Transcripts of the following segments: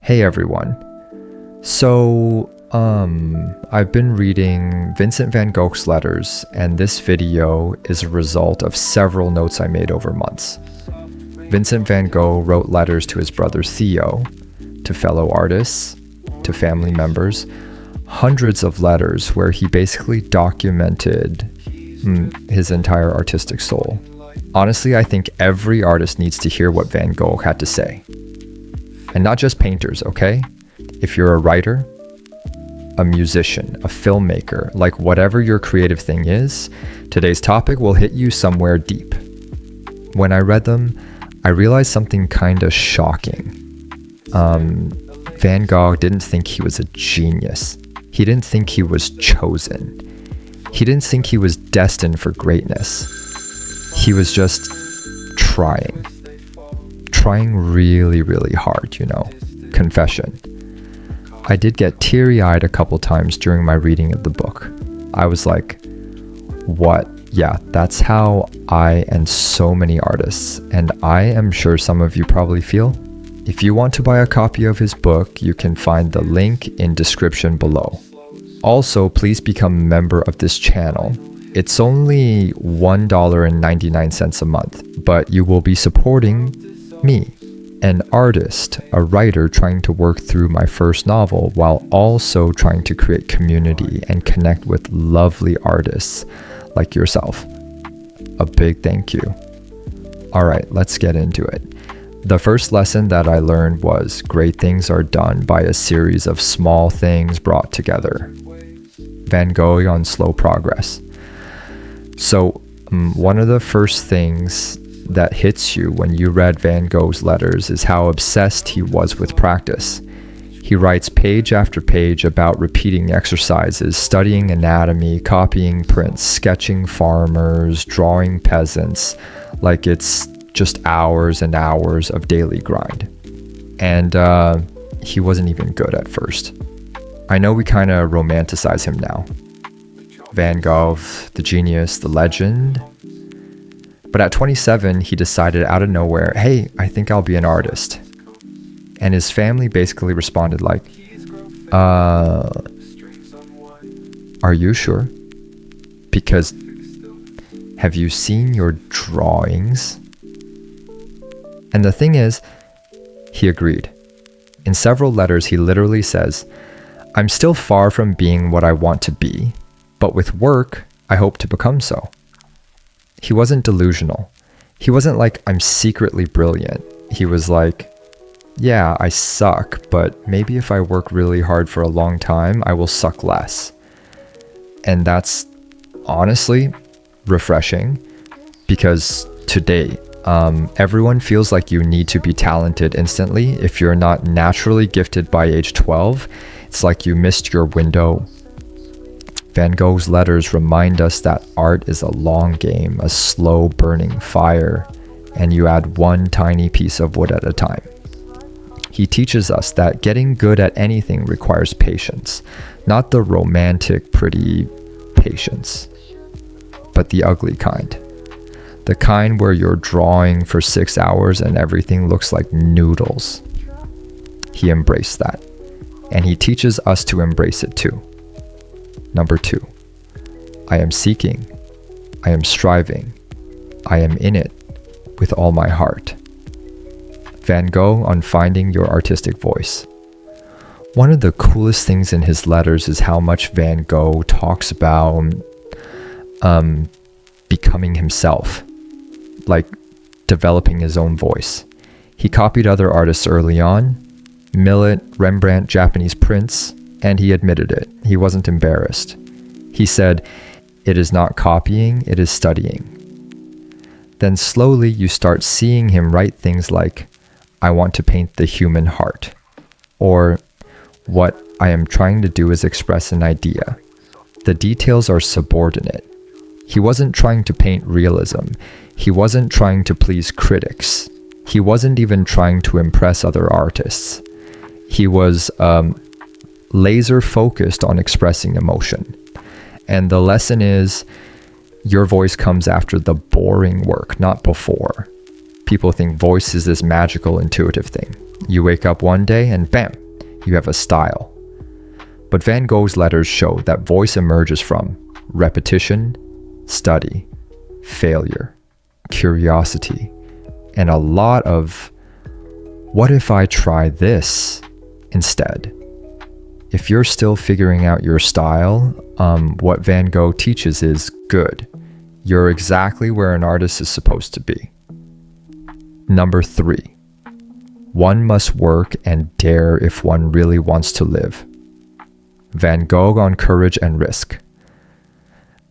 Hey everyone. So, I've been reading Vincent Van Gogh's letters, and this video is a result of several notes I made over months. Vincent Van Gogh wrote letters to his brother Theo, to fellow artists, to family members, hundreds of letters where he basically documented his entire artistic soul. Honestly, I think every artist needs to hear what Van Gogh had to say. And not just painters, okay? If you're a writer, a musician, a filmmaker, like whatever your creative thing is, today's topic will hit you somewhere deep. When I read them, I realized something kind of shocking. Van Gogh didn't think he was a genius. He didn't think he was chosen. He didn't think he was destined for greatness. He was just trying really, really hard, Confession. I did get teary-eyed a couple times during my reading of the book. I was like, what? Yeah, that's how I and so many artists, and I am sure some of you probably feel. If you want to buy a copy of his book, you can find the link in description below. Also, please become a member of this channel. It's only $1.99 a month, but you will be supporting me, an artist, a writer trying to work through my first novel while also trying to create community and connect with lovely artists like yourself. A big thank you. All right, let's get into it. The first lesson that I learned was great things are done by a series of small things brought together. Van Gogh on slow progress. So one of the first things that hits you when you read Van Gogh's letters is how obsessed he was with practice. He writes page after page about repeating exercises, studying anatomy, copying prints, sketching farmers, drawing peasants, like it's just hours and hours of daily grind. And he wasn't even good at first. I know we kind of romanticize him now. Van Gogh, the genius, the legend. But at 27, he decided out of nowhere, hey, I think I'll be an artist. And his family basically responded like, are you sure? Because have you seen your drawings? And the thing is, he agreed. In several letters, he literally says, I'm still far from being what I want to be, but with work, I hope to become so. He wasn't delusional. He wasn't like, I'm secretly brilliant. He was like, yeah, I suck, but maybe if I work really hard for a long time, I will suck less. And that's honestly refreshing because today, everyone feels like you need to be talented instantly. If you're not naturally gifted by age 12, it's like you missed your window. Van Gogh's letters remind us that art is a long game, a slow burning fire, and you add one tiny piece of wood at a time. He teaches us that getting good at anything requires patience, not the romantic, pretty patience, but the ugly kind. The kind where you're drawing for 6 hours and everything looks like noodles. He embraced that, and he teaches us to embrace it too. Number 2, I am seeking, I am striving, I am in it with all my heart. Van Gogh on finding your artistic voice. One of the coolest things in his letters is how much Van Gogh talks about becoming himself, like developing his own voice. He copied other artists early on, Millet, Rembrandt, Japanese prints, and he admitted it. He wasn't embarrassed. He said, it is not copying, it is studying. Then slowly you start seeing him write things like, I want to paint the human heart, or what I am trying to do is express an idea. The details are subordinate. He wasn't trying to paint realism. He wasn't trying to please critics. He wasn't even trying to impress other artists. He was laser focused on expressing emotion. And the lesson is, your voice comes after the boring work, not before. People think voice is this magical, intuitive thing. You wake up one day and bam, you have a style. But Van Gogh's letters show that voice emerges from repetition, study, failure, curiosity, and a lot of, what if I try this instead? If you're still figuring out your style, what Van Gogh teaches is good. You're exactly where an artist is supposed to be. Number 3, one must work and dare if one really wants to live. Van Gogh on courage and risk.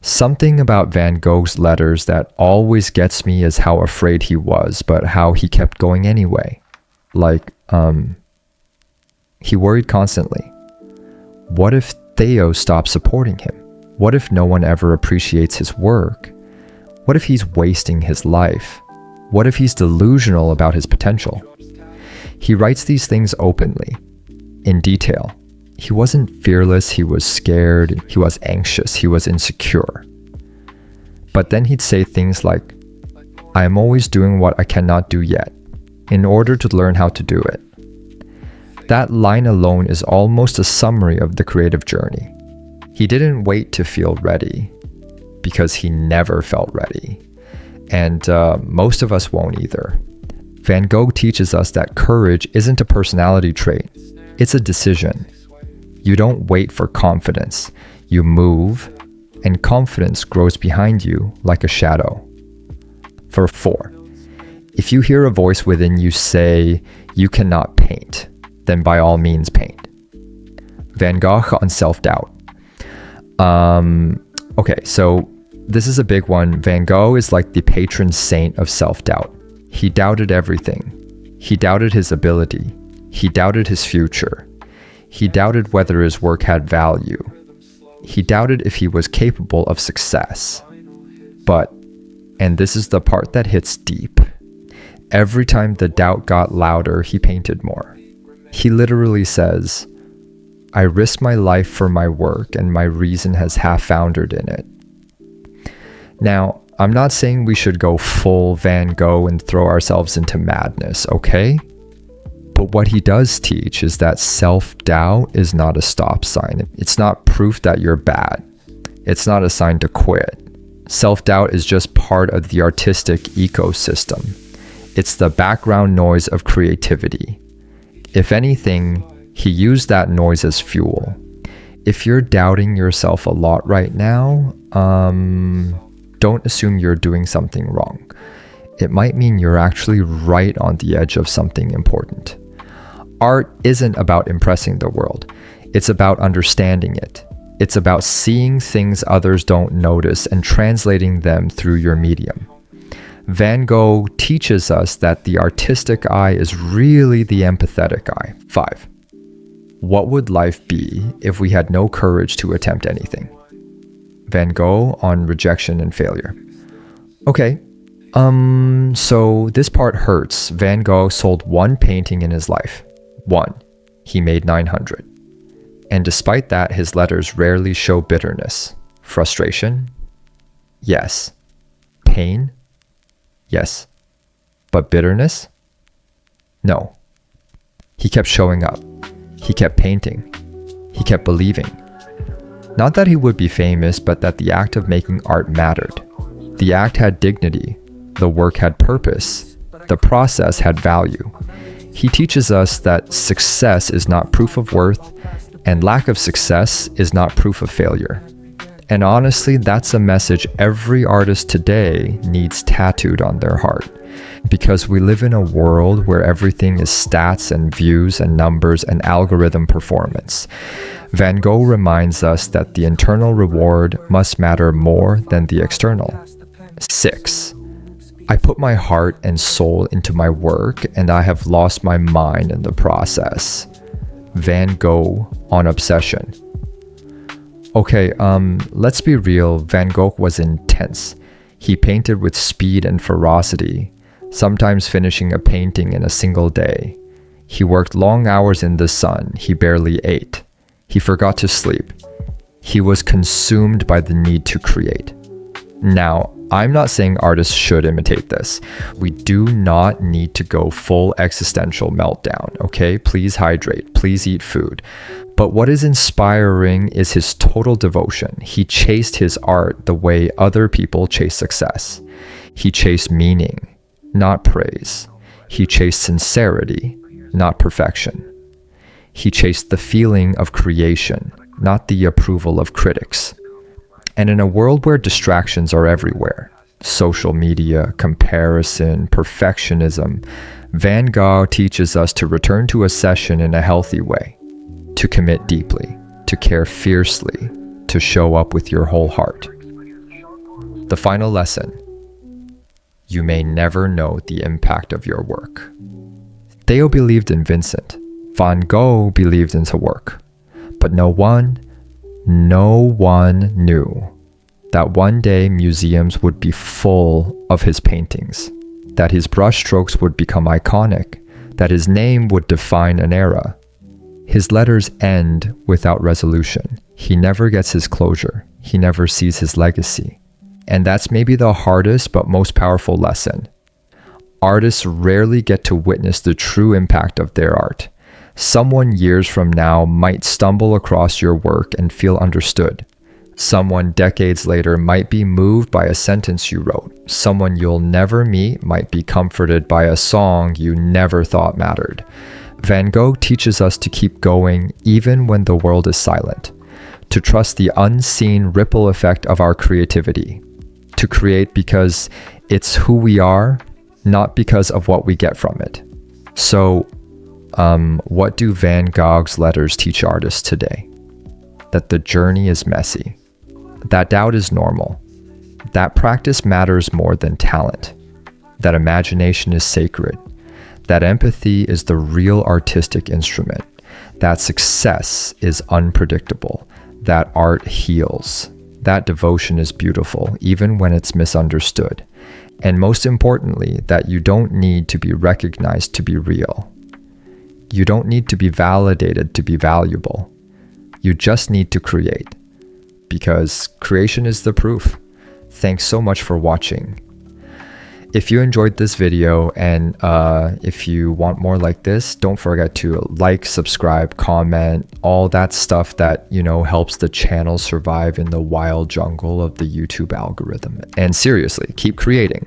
Something about Van Gogh's letters that always gets me is how afraid he was, but how he kept going anyway. Like, he worried constantly. What if Theo stops supporting him? What if no one ever appreciates his work? What if he's wasting his life? What if he's delusional about his potential? He writes these things openly, in detail. He wasn't fearless, he was scared, he was anxious, he was insecure. But then he'd say things like, I am always doing what I cannot do yet, in order to learn how to do it. That line alone is almost a summary of the creative journey. He didn't wait to feel ready, because he never felt ready. And most of us won't either. Van Gogh teaches us that courage isn't a personality trait, it's a decision. You don't wait for confidence, you move, and confidence grows behind you like a shadow. For 4, if you hear a voice within you say, you cannot paint, then by all means paint. Van Gogh on self-doubt. Okay, so this is a big one. Van Gogh is like the patron saint of self-doubt. He doubted everything. He doubted his ability. He doubted his future. He doubted whether his work had value. He doubted if he was capable of success. But, and this is the part that hits deep, every time the doubt got louder, he painted more. He literally says, I risk my life for my work and my reason has half-foundered in it. Now, I'm not saying we should go full Van Gogh and throw ourselves into madness, okay? But what he does teach is that self-doubt is not a stop sign. It's not proof that you're bad. It's not a sign to quit. Self-doubt is just part of the artistic ecosystem. It's the background noise of creativity. If anything, he used that noise as fuel. If you're doubting yourself a lot right now, don't assume you're doing something wrong. It might mean you're actually right on the edge of something important. Art isn't about impressing the world. It's about understanding it. It's about seeing things others don't notice and translating them through your medium. Van Gogh teaches us that the artistic eye is really the empathetic eye. 5. What would life be if we had no courage to attempt anything? Van Gogh on rejection and failure. Okay, so this part hurts. Van Gogh sold 1 painting in his life. 1. He made 900. And despite that, his letters rarely show bitterness. Frustration? Yes. Pain? Yes. But bitterness? No. He kept showing up. He kept painting. He kept believing. Not that he would be famous, but that the act of making art mattered. The act had dignity. The work had purpose. The process had value. He teaches us that success is not proof of worth, and lack of success is not proof of failure. And honestly, that's a message every artist today needs tattooed on their heart. Because we live in a world where everything is stats and views and numbers and algorithm performance. Van Gogh reminds us that the internal reward must matter more than the external. 6. I put my heart and soul into my work and I have lost my mind in the process. Van Gogh on obsession. Okay, let's be real. Van Gogh was intense. He painted with speed and ferocity, sometimes finishing a painting in a single day. He worked long hours in the sun. He barely ate. He forgot to sleep. He was consumed by the need to create. Now, I'm not saying artists should imitate this. We do not need to go full existential meltdown, okay? Please hydrate, please eat food. But what is inspiring is his total devotion. He chased his art the way other people chase success. He chased meaning, not praise. He chased sincerity, not perfection. He chased the feeling of creation, not the approval of critics. And in a world where distractions are everywhere, social media, comparison, perfectionism, Van Gogh teaches us to return to a session in a healthy way, to commit deeply, to care fiercely, to show up with your whole heart. The final lesson: you may never know the impact of your work. Theo believed in Vincent. Van Gogh believed in his work. But no one knew that one day museums would be full of his paintings, that his brushstrokes would become iconic, that his name would define an era. His letters end without resolution. He never gets his closure. He never sees his legacy. And that's maybe the hardest but most powerful lesson. Artists rarely get to witness the true impact of their art. Someone years from now might stumble across your work and feel understood. Someone decades later might be moved by a sentence you wrote. Someone you'll never meet might be comforted by a song you never thought mattered. Van Gogh teaches us to keep going even when the world is silent, to trust the unseen ripple effect of our creativity, to create because it's who we are, not because of what we get from it. So, what do Van Gogh's letters teach artists today? That the journey is messy, that doubt is normal, that practice matters more than talent, that imagination is sacred, that empathy is the real artistic instrument, that success is unpredictable, that art heals, that devotion is beautiful even when it's misunderstood, and most importantly, that you don't need to be recognized to be real. You don't need to be validated to be valuable. You just need to create, because creation is the proof. Thanks so much for watching. If you enjoyed this video and if you want more like this, don't forget to like, subscribe, comment, all that stuff that, helps the channel survive in the wild jungle of the YouTube algorithm. And seriously, keep creating.